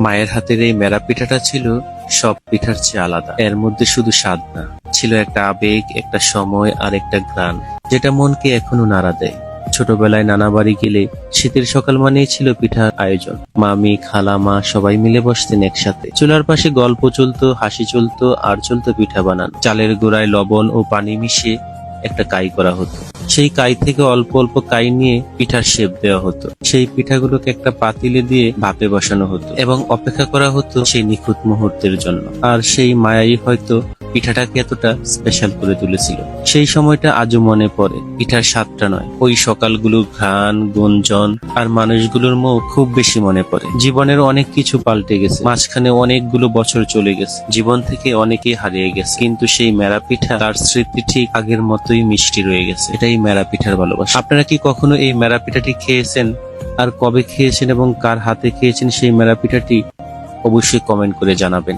মায়ের হাতের এই মেরা পিঠাটা ছিল সব পিঠার চেয়ে আলাদা। এর মধ্যে শুধু স্বাদ না, ছিল একটা আবেগ, একটা সময় আর একটা ঘ্রাণ, যেটা মনকে এখনো নাড়া দেয়। ছোটবেলায় নানা বাড়ি গেলে শীতের সকাল মানেই ছিল পিঠার আয়োজন। মামি, খালা, মা সবাই মিলে বসতেন একসাথে। চুলার পাশে গল্প চলতো, হাসি চলতো আর চলতো পিঠা বানানো। চালের গুঁড়ায় লবণ ও পানি মিশিয়ে একটা কাই করা হতো। সেই কাই থেকে অল্প অল্প কাই নিয়ে পিঠার শেপ দেওয়া হতো। সেই পিঠাগুলোকে একটা পাতিলে দিয়ে ভাপে বসানো হতো এবং অপেক্ষা করা হতো সেই নিখুঁত মুহূর্তের জন্য। আর সেই মায়াই হয়তো পিঠাটাকে এতটা স্পেশাল করে তুলেছিল। সেই সময়টা আজও মনে পড়ে, পিঠার স্বাদটা নয়, ওই সকালগুলো, ঘ্রাণ, গুঞ্জন আর মানুষগুলোর মুখ খুব বেশি মনে পড়ে। জীবনের অনেক কিছু পাল্টে গেছে, মাঝখানে অনেকগুলো বছর চলে গেছে, জীবন থেকে অনেকেই হারিয়ে গেছে, কিন্তু সেই মেরা পিঠা, তার স্মৃতি ঠিক আগের মতোই মিষ্টি রয়ে গেছে। এটাই মেরা পিঠার ভালোবাসা। আপনারা কি কখনো এই মেরা পিঠাটি খেয়েছেন? আর কবে খেয়েছেন এবং কার হাতে খেয়েছেন সেই মেরা পিঠাটি অবশ্যই কমেন্ট করে জানাবেন।